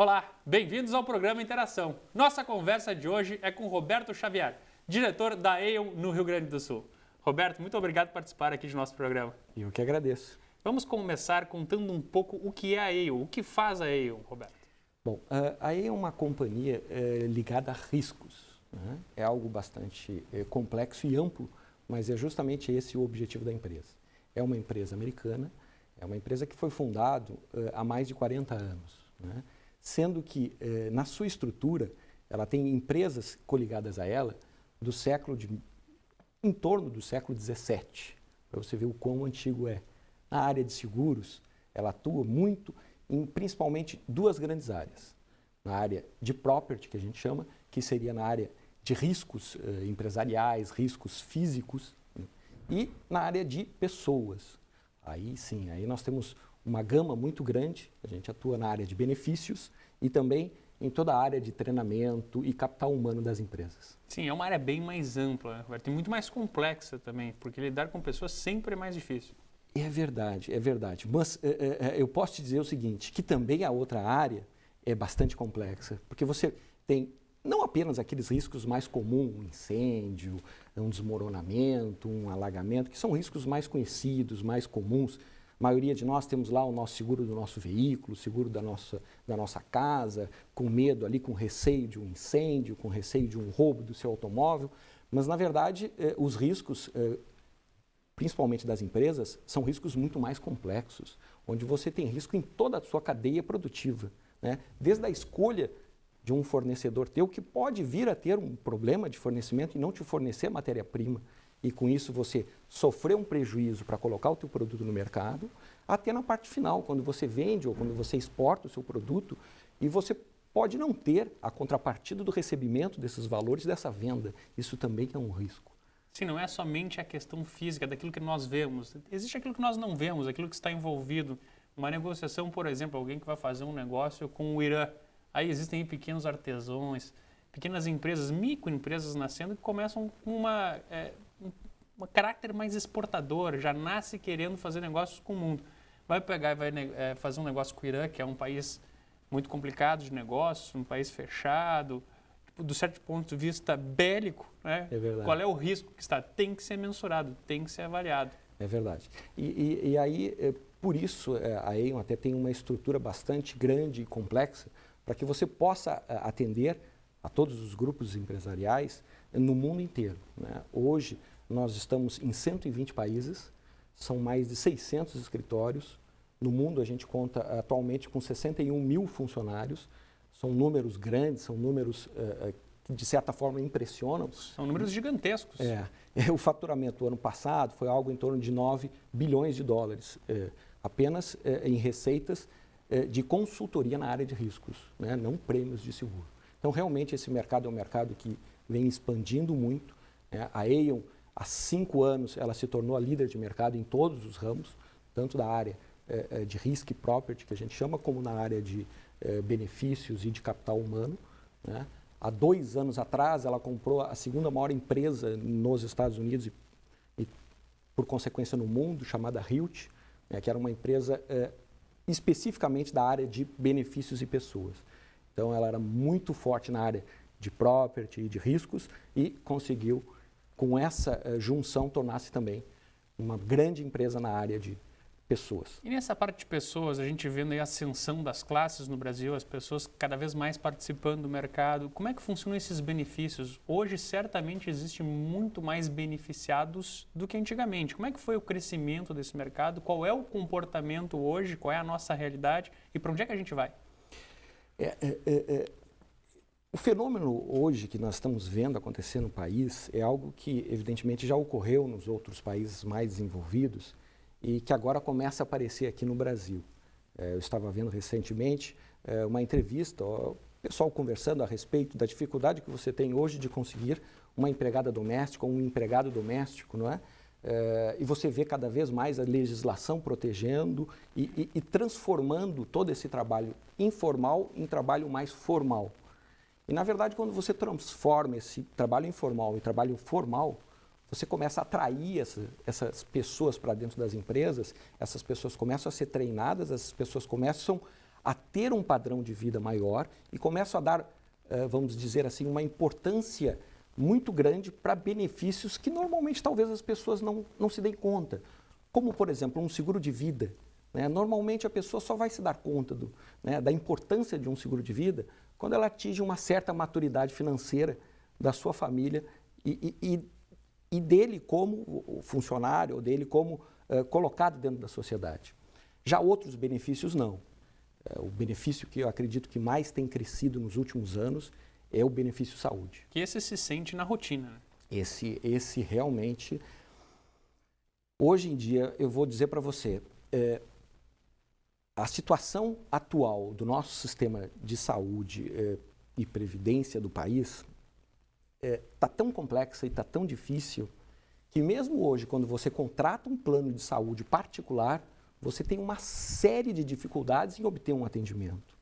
Olá, bem-vindos ao programa Interação. Nossa conversa de hoje é com Roberto Xavier, diretor da Aon no Rio Grande do Sul. Roberto, muito obrigado por participar aqui de nosso programa. Eu que agradeço. Vamos começar contando um pouco o que é a Aon, o que faz a Aon, Roberto? Bom, a Aon é uma companhia ligada a riscos. Né? É algo bastante complexo e amplo, mas é justamente esse o objetivo da empresa. É uma empresa americana, é uma empresa que foi fundada há mais de 40 anos, né? Sendo que, na sua estrutura, ela tem empresas coligadas a ela em torno do século XVII, para você ver o quão antigo é. Na área de seguros, ela atua muito em principalmente duas grandes áreas. Na área de property, que a gente chama, que seria na área de riscos empresariais, riscos físicos, né? E na área de pessoas. Aí sim, aí nós temos uma gama muito grande, a gente atua na área de benefícios e também em toda a área de treinamento e capital humano das empresas. Sim, é uma área bem mais ampla, né, Roberto? E muito mais complexa também, porque lidar com pessoas sempre é mais difícil. É verdade, é verdade. Mas eu posso te dizer o seguinte, que também a outra área é bastante complexa, porque você tem não apenas aqueles riscos mais comuns, um incêndio, um desmoronamento, um alagamento, que são riscos mais conhecidos, mais comuns. A maioria de nós temos lá o nosso seguro do nosso veículo, seguro da nossa casa, com medo ali, com receio de um incêndio, com receio de um roubo do seu automóvel. Mas, na verdade, os riscos, principalmente das empresas, são riscos muito mais complexos, onde você tem risco em toda a sua cadeia produtiva, né? Desde a escolha de um fornecedor teu que pode vir a ter um problema de fornecimento e não te fornecer matéria-prima, e com isso você sofrer um prejuízo para colocar o teu produto no mercado, até na parte final, quando você vende ou quando você exporta o seu produto, e você pode não ter a contrapartida do recebimento desses valores dessa venda. Isso também é um risco. Sim, não é somente a questão física daquilo que nós vemos. Existe aquilo que nós não vemos, aquilo que está envolvido. Uma negociação, por exemplo, alguém que vai fazer um negócio com o Irã. Aí existem pequenos artesãos, pequenas empresas, microempresas nascendo que começam com um caráter mais exportador, já nasce querendo fazer negócios com o mundo. Vai pegar e vai fazer um negócio com o Irã, que é um país muito complicado de negócios, um país fechado, do certo ponto de vista bélico, né? É verdade. Qual é o risco que está? Tem que ser mensurado, tem que ser avaliado. É verdade. E aí, por isso, a Aon até tem uma estrutura bastante grande e complexa para que você possa atender a todos os grupos empresariais no mundo inteiro, né? Hoje, nós estamos em 120 países, são mais de 600 escritórios. No mundo, a gente conta atualmente com 61 mil funcionários. São números grandes, são números que, de certa forma, impressionam. São números gigantescos. O faturamento do ano passado foi algo em torno de 9 bilhões de dólares, apenas em receitas de consultoria na área de riscos, né? Não prêmios de seguro. Então, realmente, esse mercado é um mercado que vem expandindo muito, né? A Aon, há 5 anos, ela se tornou a líder de mercado em todos os ramos, tanto da área de risk property, que a gente chama, como na área de benefícios e de capital humano, né? Há 2 anos atrás, ela comprou a segunda maior empresa nos Estados Unidos e por consequência, no mundo, chamada Hilt, né? Que era uma empresa especificamente da área de benefícios e pessoas. Então, ela era muito forte na área de property e de riscos e conseguiu, com essa junção, tornar-se também uma grande empresa na área de pessoas. E nessa parte de pessoas, a gente vendo aí a ascensão das classes no Brasil, as pessoas cada vez mais participando do mercado. Como é que funcionam esses benefícios? Hoje, certamente, existe muito mais beneficiados do que antigamente. Como é que foi o crescimento desse mercado? Qual é o comportamento hoje? Qual é a nossa realidade? E para onde é que a gente vai? O fenômeno hoje que nós estamos vendo acontecer no país é algo que, evidentemente, já ocorreu nos outros países mais desenvolvidos e que agora começa a aparecer aqui no Brasil. Eu estava vendo recentemente uma entrevista, o pessoal conversando a respeito da dificuldade que você tem hoje de conseguir uma empregada doméstica ou um empregado doméstico, não é? E você vê cada vez mais a legislação protegendo e transformando todo esse trabalho informal em trabalho mais formal. E, na verdade, quando você transforma esse trabalho informal em trabalho formal, você começa a atrair essas pessoas para dentro das empresas, essas pessoas começam a ser treinadas, essas pessoas começam a ter um padrão de vida maior e começam a dar, vamos dizer assim, uma importância muito grande para benefícios que normalmente talvez as pessoas não se deem conta. Como, por exemplo, um seguro de vida. Né? Normalmente a pessoa só vai se dar conta da importância de um seguro de vida quando ela atinge uma certa maturidade financeira da sua família e dele como funcionário, ou dele como colocado dentro da sociedade. Já outros benefícios não. O benefício que eu acredito que mais tem crescido nos últimos anos é o benefício saúde. Que esse se sente na rotina. Né? Esse realmente, hoje em dia, eu vou dizer para você, a situação atual do nosso sistema de saúde e previdência do país está tão complexa e está tão difícil que mesmo hoje, quando você contrata um plano de saúde particular, você tem uma série de dificuldades em obter um atendimento.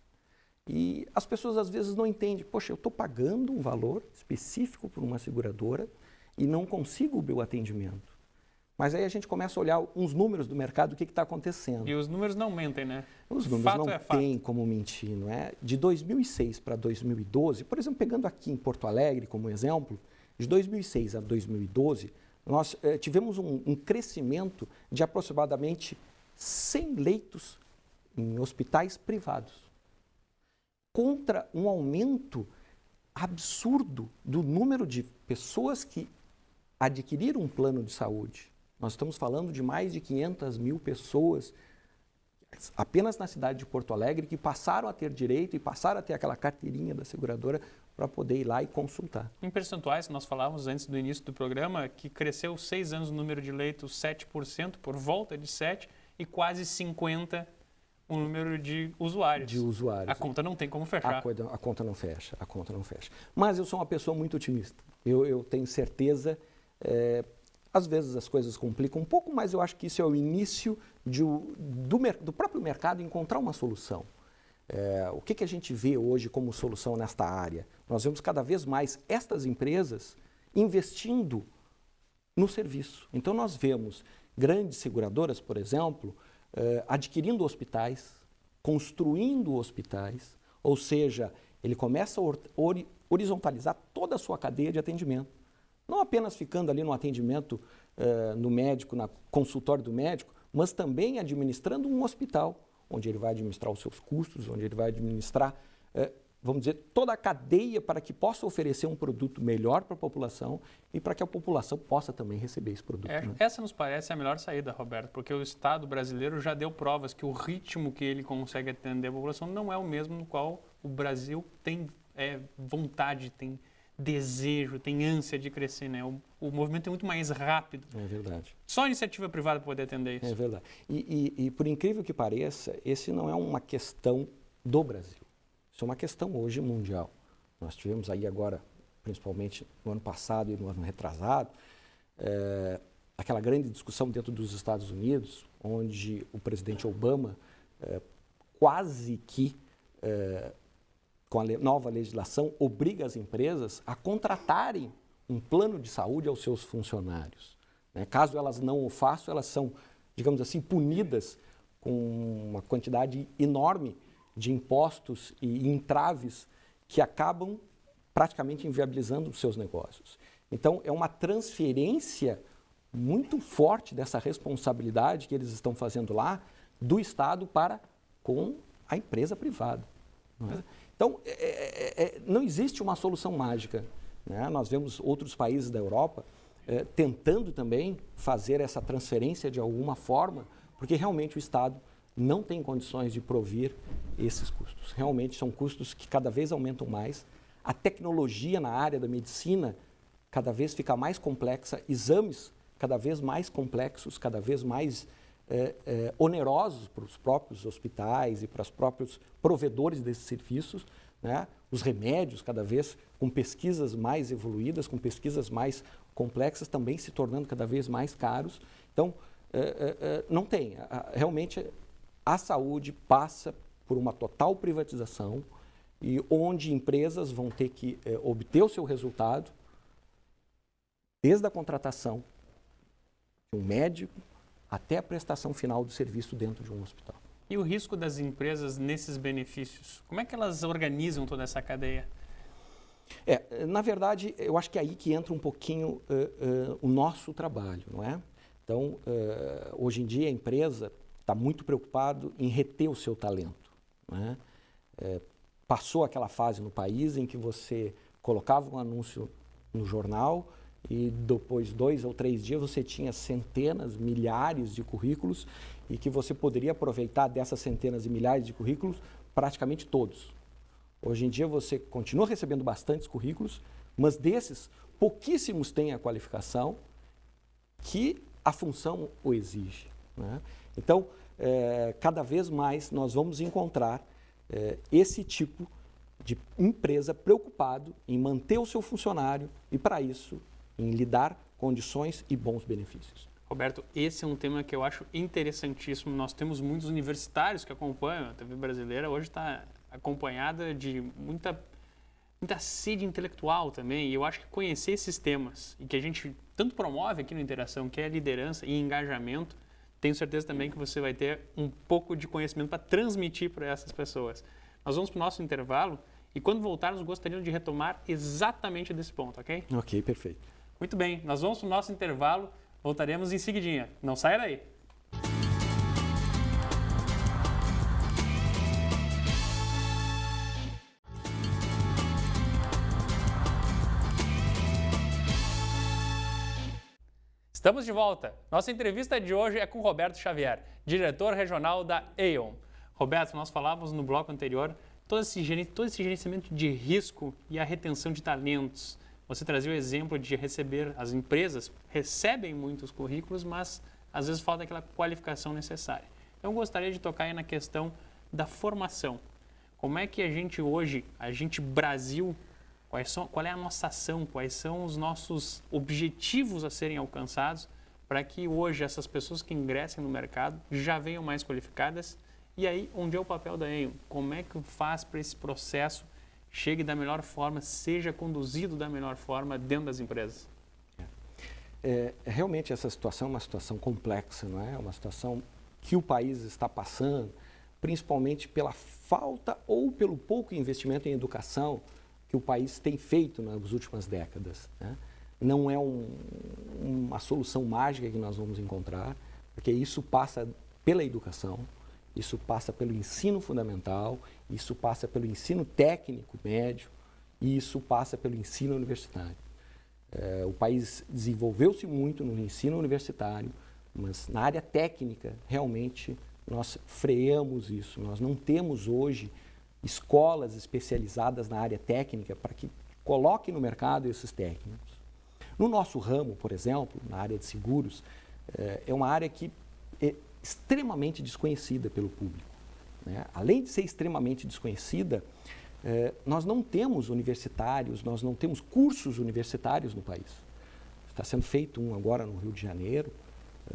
E as pessoas às vezes não entendem, poxa, eu estou pagando um valor específico por uma seguradora e não consigo o atendimento. Mas aí a gente começa a olhar uns números do mercado, o que está acontecendo. E os números não mentem, né? Os números não têm como mentir, não é? De 2006 para 2012, por exemplo, pegando aqui em Porto Alegre como exemplo, de 2006 a 2012, nós tivemos um crescimento de aproximadamente 100 leitos em hospitais privados, contra um aumento absurdo do número de pessoas que adquiriram um plano de saúde. Nós estamos falando de mais de 500 mil pessoas apenas na cidade de Porto Alegre que passaram a ter direito e passaram a ter aquela carteirinha da seguradora para poder ir lá e consultar. Em percentuais, nós falávamos antes do início do programa que cresceu 6 anos o número de leitos 7%, por volta de 7%, e quase 50% o número de usuários. A conta não tem como fechar. A conta não fecha, a conta não fecha. Mas eu sou uma pessoa muito otimista. Eu tenho certeza, às vezes as coisas complicam um pouco, mas eu acho que isso é o início do próprio mercado encontrar uma solução. O que a gente vê hoje como solução nesta área? Nós vemos cada vez mais estas empresas investindo no serviço. Então nós vemos grandes seguradoras, por exemplo, adquirindo hospitais, construindo hospitais, ou seja, ele começa a horizontalizar toda a sua cadeia de atendimento. Não apenas ficando ali no atendimento no médico, no consultório do médico, mas também administrando um hospital, onde ele vai administrar os seus custos, onde ele vai administrar, vamos dizer, toda a cadeia para que possa oferecer um produto melhor para a população e para que a população possa também receber esse produto. Né? Essa nos parece a melhor saída, Roberto, porque o Estado brasileiro já deu provas que o ritmo que ele consegue atender a população não é o mesmo no qual o Brasil tem vontade, tem desejo, tem ânsia de crescer, né? O movimento é muito mais rápido. É verdade. Só a iniciativa privada pode atender isso. É verdade. E por incrível que pareça, esse não é uma questão do Brasil. Isso é uma questão hoje mundial. Nós tivemos aí agora, principalmente no ano passado e no ano retrasado, aquela grande discussão dentro dos Estados Unidos, onde o presidente Obama quase que com a nova legislação, obriga as empresas a contratarem um plano de saúde aos seus funcionários. Né? Caso elas não o façam, elas são, digamos assim, punidas com uma quantidade enorme de impostos e entraves que acabam praticamente inviabilizando os seus negócios. Então, é uma transferência muito forte dessa responsabilidade que eles estão fazendo lá do Estado para com a empresa privada. Não é? Então, não existe uma solução mágica. Né? Nós vemos outros países da Europa tentando também fazer essa transferência de alguma forma, porque realmente o Estado não tem condições de provir esses custos. Realmente são custos que cada vez aumentam mais. A tecnologia na área da medicina cada vez fica mais complexa, exames cada vez mais complexos, cada vez mais onerosos para os próprios hospitais e para os próprios provedores desses serviços, né? Os remédios cada vez com pesquisas mais evoluídas, com pesquisas mais complexas, também se tornando cada vez mais caros. Então, não tem. Realmente, a saúde passa por uma total privatização e onde empresas vão ter que obter o seu resultado desde a contratação de um médico até a prestação final do serviço dentro de um hospital. E o risco das empresas nesses benefícios? Como é que elas organizam toda essa cadeia? Na verdade, eu acho que é aí que entra um pouquinho o nosso trabalho, não é? Então, hoje em dia a empresa está muito preocupada em reter o seu talento, não é? Passou aquela fase no país em que você colocava um anúncio no jornal e depois 2 ou 3 dias você tinha centenas, milhares de currículos e que você poderia aproveitar dessas centenas e milhares de currículos praticamente todos. Hoje em dia você continua recebendo bastantes currículos, mas desses, pouquíssimos têm a qualificação que a função o exige, né? Então, cada vez mais nós vamos encontrar esse tipo de empresa preocupado em manter o seu funcionário e, para isso, em lhe dar condições e bons benefícios. Roberto, esse é um tema que eu acho interessantíssimo. Nós temos muitos universitários que acompanham. A TV brasileira hoje está acompanhada de muita sede intelectual também. E eu acho que conhecer esses temas e que a gente tanto promove aqui no Interação, que é a liderança e engajamento, tenho certeza também que você vai ter um pouco de conhecimento para transmitir para essas pessoas. Nós vamos para o nosso intervalo e quando voltarmos gostaríamos de retomar exatamente desse ponto, ok? Ok, perfeito. Muito bem, nós vamos para o nosso intervalo, voltaremos em seguidinha. Não saia daí! Estamos de volta. Nossa entrevista de hoje é com Roberto Xavier, diretor regional da Aon. Roberto, nós falávamos no bloco anterior todo esse gerenciamento de risco e a retenção de talentos. Você trazia o exemplo de receber, as empresas recebem muitos currículos, mas às vezes falta aquela qualificação necessária. Então, eu gostaria de tocar aí na questão da formação. Como é que a gente hoje, Brasil, qual é a nossa ação, quais são os nossos objetivos a serem alcançados para que hoje essas pessoas que ingressem no mercado já venham mais qualificadas? E aí, onde é o papel da Aon? Como é que faz para esse processo chegue da melhor forma, seja conduzido da melhor forma dentro das empresas? Realmente essa situação é uma situação complexa, não é? Uma situação que o país está passando, principalmente pela falta ou pelo pouco investimento em educação que o país tem feito nas últimas décadas, né? Não é uma solução mágica que nós vamos encontrar, porque isso passa pela educação, isso passa pelo ensino fundamental, isso passa pelo ensino técnico médio e isso passa pelo ensino universitário. O país desenvolveu-se muito no ensino universitário, mas na área técnica, realmente, nós freamos isso. Nós não temos hoje escolas especializadas na área técnica para que coloquem no mercado esses técnicos. No nosso ramo, por exemplo, na área de seguros, é uma área que é extremamente desconhecida pelo público, né? Além de ser extremamente desconhecida, nós não temos universitários, nós não temos cursos universitários no país. Está sendo feito um agora no Rio de Janeiro,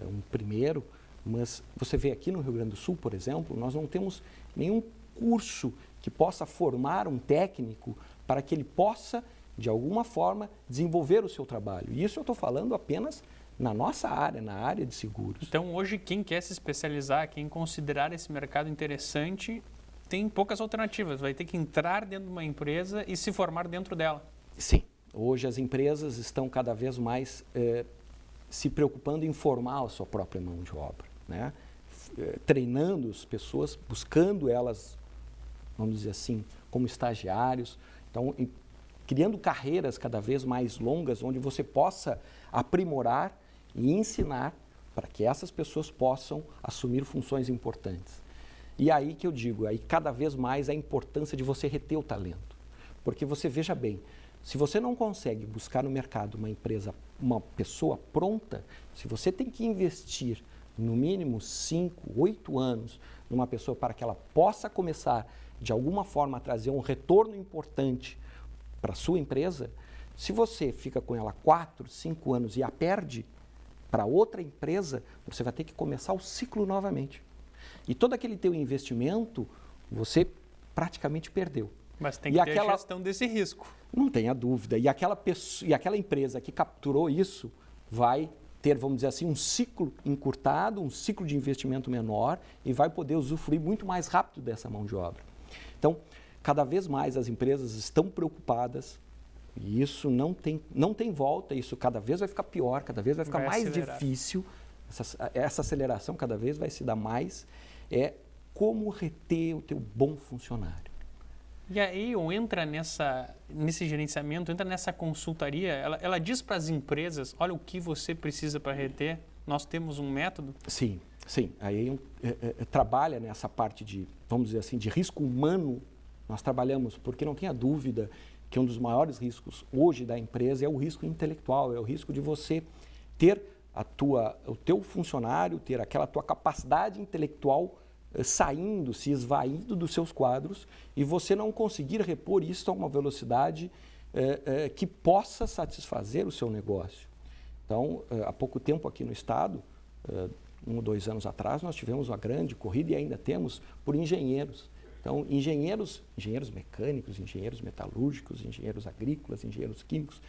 um primeiro, mas você vê aqui no Rio Grande do Sul, por exemplo, nós não temos nenhum curso que possa formar um técnico para que ele possa, de alguma forma, desenvolver o seu trabalho. E isso eu estou falando apenas na nossa área, na área de seguros. Então, hoje, quem quer se especializar, quem considerar esse mercado interessante, tem poucas alternativas. Vai ter que entrar dentro de uma empresa e se formar dentro dela. Sim. Hoje as empresas estão cada vez mais se preocupando em formar a sua própria mão de obra, né? Treinando as pessoas, buscando elas, vamos dizer assim, como estagiários. Então, criando carreiras cada vez mais longas, onde você possa aprimorar e ensinar para que essas pessoas possam assumir funções importantes. E aí que eu digo, aí cada vez mais a importância de você reter o talento. Porque você veja bem, se você não consegue buscar no mercado uma pessoa pronta, se você tem que investir no mínimo 5, 8 anos numa pessoa para que ela possa começar de alguma forma a trazer um retorno importante para a sua empresa, se você fica com ela 4, 5 anos e a perde para outra empresa, você vai ter que começar o ciclo novamente. E todo aquele teu investimento, você praticamente perdeu. Mas tem que ter a gestão desse risco. Não tenha dúvida. E aquela empresa que capturou isso vai ter, vamos dizer assim, um ciclo encurtado, um ciclo de investimento menor e vai poder usufruir muito mais rápido dessa mão de obra. Então, cada vez mais as empresas estão preocupadas e isso não tem volta, isso cada vez vai ficar pior, cada vez vai ficar mais difícil, essa aceleração cada vez vai se dar mais, é como reter o teu bom funcionário. E aí, ou entra nesse gerenciamento, entra nessa consultaria, ela diz para as empresas, olha o que você precisa para reter, nós temos um método? Sim. Aí trabalha nessa parte de, vamos dizer assim, de risco humano, nós trabalhamos, porque não tenha dúvida que um dos maiores riscos hoje da empresa é o risco intelectual, é o risco de você ter o teu funcionário, ter aquela tua capacidade intelectual saindo, se esvaindo dos seus quadros e você não conseguir repor isso a uma velocidade que possa satisfazer o seu negócio. Então, há pouco tempo aqui no Estado, 1 ou 2 anos atrás, nós tivemos uma grande corrida e ainda temos por engenheiros. Então, engenheiros mecânicos, engenheiros metalúrgicos, engenheiros agrícolas, engenheiros químicos,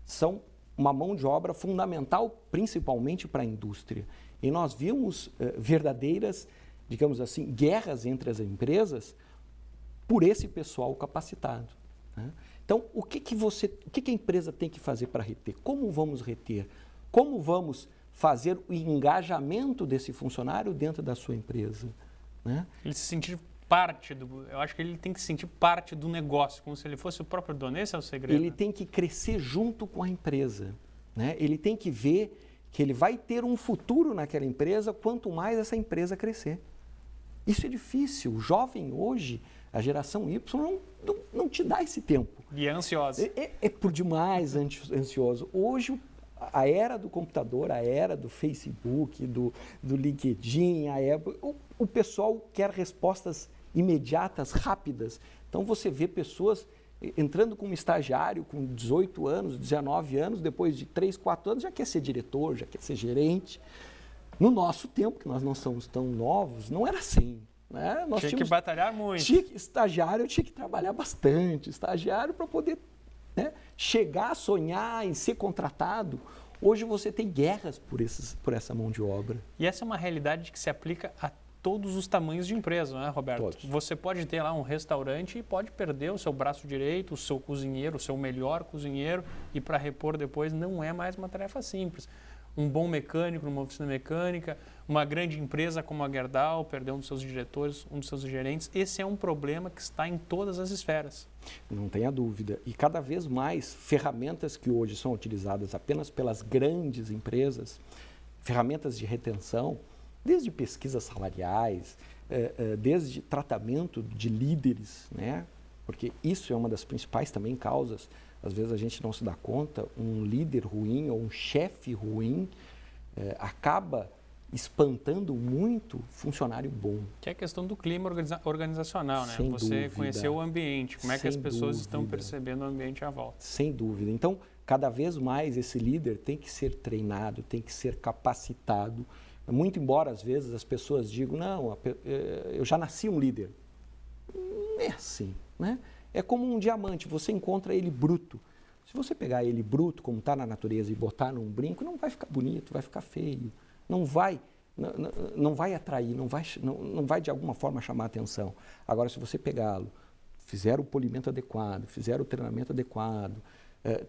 são uma mão de obra fundamental, principalmente para a indústria. E nós vimos verdadeiras, digamos assim, guerras entre as empresas por esse pessoal capacitado. Né? Então, o que a empresa tem que fazer para reter? Como vamos reter? Como vamos fazer o engajamento desse funcionário dentro da sua empresa? Né? Ele se sentir parte eu acho que ele tem que se sentir parte do negócio, como se ele fosse o próprio dono. Esse é o segredo. Ele tem que crescer junto com a empresa. Né? Ele tem que ver que ele vai ter um futuro naquela empresa quanto mais essa empresa crescer. Isso é difícil. O jovem hoje, a geração Y, não te dá esse tempo. E é ansioso. É por demais ansioso. Hoje, a era do computador, a era do Facebook, do LinkedIn, o pessoal quer respostas imediatas, rápidas. Então, você vê pessoas entrando como estagiário com 18 anos, 19 anos, depois de 3, 4 anos, já quer ser diretor, já quer ser gerente. No nosso tempo, que nós não somos tão novos, não era assim. Né? Nós tinha que batalhar muito. Estagiário tinha que trabalhar bastante, estagiário para poder chegar a sonhar em ser contratado. Hoje você tem guerras por essa mão de obra. E essa é uma realidade que se aplica a todos os tamanhos de empresa, não é, Roberto? Todos. Você pode ter lá um restaurante e pode perder o seu braço direito, o seu cozinheiro, o seu melhor cozinheiro, e para repor depois não é mais uma tarefa simples. Um bom mecânico numa oficina mecânica, uma grande empresa como a Gerdau, perdeu um dos seus diretores, um dos seus gerentes. Esse é um problema que está em todas as esferas. Não tenha dúvida. E cada vez mais ferramentas que hoje são utilizadas apenas pelas grandes empresas, ferramentas de retenção, desde pesquisas salariais, desde tratamento de líderes, né? Porque isso é uma das principais também causas. Às vezes a gente não se dá conta, um líder ruim ou um chefe ruim acaba espantando muito funcionário bom. Que é a questão do clima organizacional, né? Sem Você dúvida. conhecer o ambiente, como é que as Sem pessoas dúvida. estão percebendo o ambiente à volta. Sem dúvida. Então, cada vez mais esse líder tem que ser treinado, tem que ser capacitado. Muito embora, às vezes, as pessoas digam, não, eu já nasci um líder. Não é assim, né? É como um diamante, você encontra ele bruto. Se você pegar ele bruto, como está na natureza, e botar num brinco, não vai ficar bonito, vai ficar feio. Não vai atrair, não vai de alguma forma chamar atenção. Agora, se você pegá-lo, fizer o polimento adequado, fizer o treinamento adequado,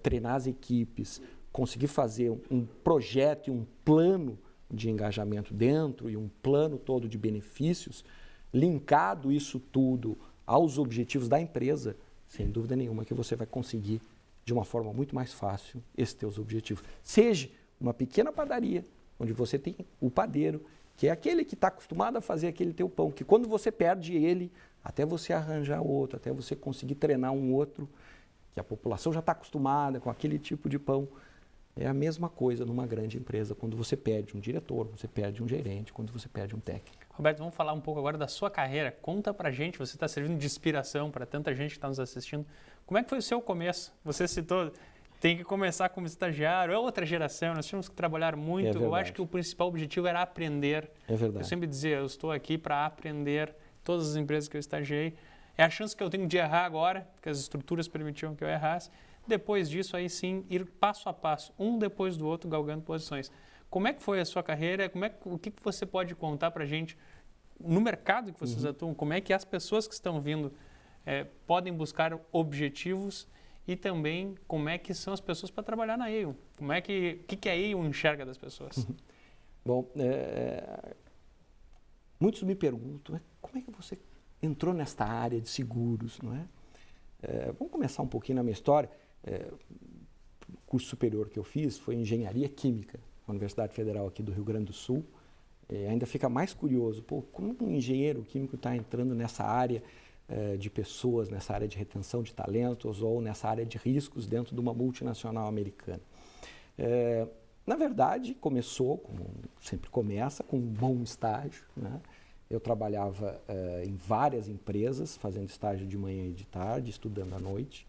treinar as equipes, conseguir fazer um projeto e um plano de engajamento dentro e um plano todo de benefícios, linkado isso tudo aos objetivos da empresa, sem dúvida nenhuma que você vai conseguir de uma forma muito mais fácil esses teus objetivos. Seja uma pequena padaria, onde você tem o padeiro, que é aquele que está acostumado a fazer aquele teu pão, que quando você perde ele, até você arranjar outro, até você conseguir treinar um outro, que a população já está acostumada com aquele tipo de pão. É a mesma coisa numa grande empresa, quando você perde um diretor, você perde um gerente, quando você perde um técnico. Roberto, vamos falar um pouco agora da sua carreira. Conta pra gente, você está servindo de inspiração para tanta gente que está nos assistindo. Como é que foi o seu começo? Você citou, tem que começar como estagiário, é outra geração, nós tínhamos que trabalhar muito. Eu acho que o principal objetivo era aprender. É verdade. Eu sempre dizia, eu estou aqui para aprender todas as empresas que eu estagiei. É a chance que eu tenho de errar agora, porque as estruturas permitiam que eu errasse. Depois disso, aí sim, ir passo a passo, um depois do outro, galgando posições. Como é que foi a sua carreira? O que você pode contar para a gente no mercado que vocês atuam? Como é que as pessoas que estão vindo podem buscar objetivos e também como é que são as pessoas para trabalhar na AIO? O que a AIO enxerga das pessoas? Bom, muitos me perguntam, como é que você entrou nesta área de seguros, não é? Vamos começar um pouquinho na minha história. O curso superior que eu fiz foi Engenharia Química, na Universidade Federal aqui do Rio Grande do Sul. Ainda fica mais curioso, como um engenheiro químico está entrando nessa área de pessoas, nessa área de retenção de talentos ou nessa área de riscos dentro de uma multinacional americana. Na verdade, começou, como sempre começa, com um bom estágio, né? Eu trabalhava em várias empresas, fazendo estágio de manhã e de tarde, estudando à noite.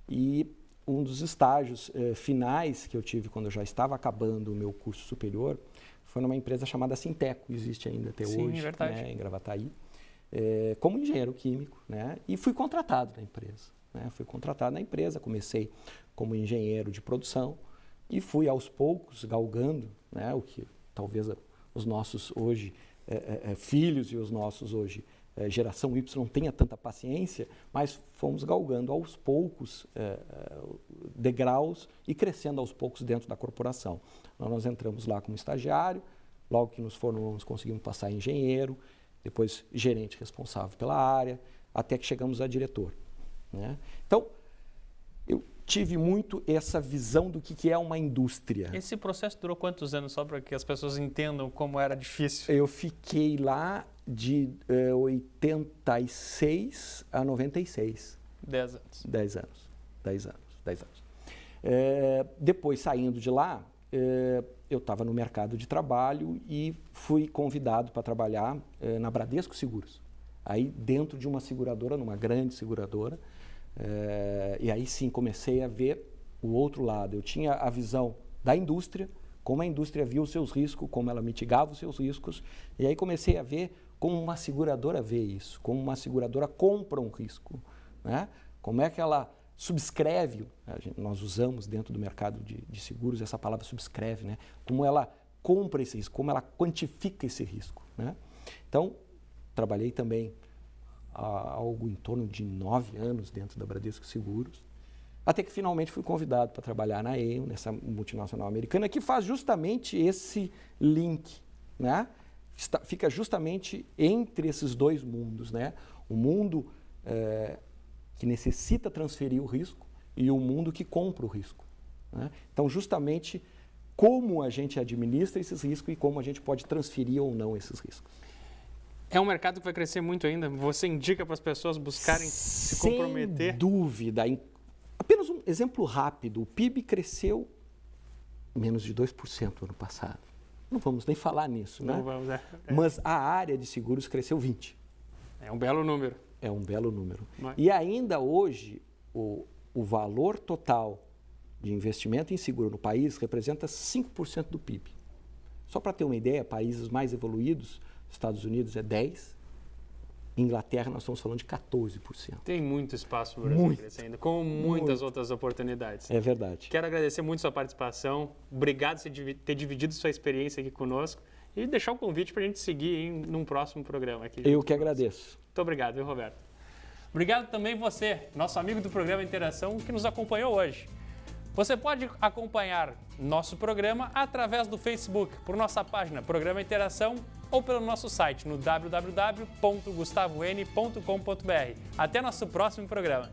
E um dos estágios finais que eu tive quando eu já estava acabando o meu curso superior foi numa empresa chamada Sinteco, existe ainda até Sim, hoje, verdade. né, em Gravataí, como engenheiro químico, né? E fui contratado na empresa. Fui contratado na empresa, comecei como engenheiro de produção e fui aos poucos galgando, né, o que talvez os nossos hoje filhos e os nossos hoje geração Y não tenha tanta paciência, mas fomos galgando aos poucos degraus e crescendo aos poucos dentro da corporação. Nós entramos lá como estagiário, logo que nos formamos conseguimos passar a engenheiro, depois gerente responsável pela área, até que chegamos a diretor, né? Então, eu tive muito essa visão do que é uma indústria. Esse processo durou quantos anos, só para que as pessoas entendam como era difícil? Eu fiquei lá de 86 a 96. 10 anos. 10 anos. Depois, saindo de lá, eu estava no mercado de trabalho e fui convidado para trabalhar na Bradesco Seguros. Aí dentro de uma seguradora, numa grande seguradora, e aí sim comecei a ver o outro lado. Eu tinha a visão da indústria, como a indústria via os seus riscos, como ela mitigava os seus riscos, e aí comecei a ver como uma seguradora vê isso, como uma seguradora compra um risco, né? Como é que ela subscreve, nós usamos dentro do mercado de seguros essa palavra subscreve, né? Como ela compra esse risco, como ela quantifica esse risco, né? Então, trabalhei também há algo em torno de 9 anos dentro da Bradesco Seguros, até que finalmente fui convidado para trabalhar na AIO, nessa multinacional americana, que faz justamente esse link, né? Fica justamente entre esses dois mundos, né? O mundo que necessita transferir o risco e o mundo que compra o risco, né? Então, justamente como a gente administra esses riscos e como a gente pode transferir ou não esses riscos. É um mercado que vai crescer muito ainda? Você indica para as pessoas buscarem se comprometer? Sem dúvida. Apenas um exemplo rápido. O PIB cresceu menos de 2% ano passado. Não vamos nem falar nisso, né? Não vamos, Mas a área de seguros cresceu 20%. É um belo número. É um belo número. Mas... E ainda hoje, o valor total de investimento em seguro no país representa 5% do PIB. Só para ter uma ideia, países mais evoluídos, Estados Unidos é 10%, Inglaterra nós estamos falando de 14%. Tem muito espaço para o Brasil crescer ainda, com muitas outras oportunidades. É verdade. Quero agradecer muito sua participação, obrigado por ter dividido sua experiência aqui conosco e deixar o convite para a gente seguir num próximo programa aqui. Eu que agradeço. Muito obrigado, viu, Roberto? Obrigado também você, nosso amigo do programa Interação, que nos acompanhou hoje. Você pode acompanhar nosso programa através do Facebook, por nossa página Programa Interação ou pelo nosso site no www.gustavoN.com.br. Até nosso próximo programa.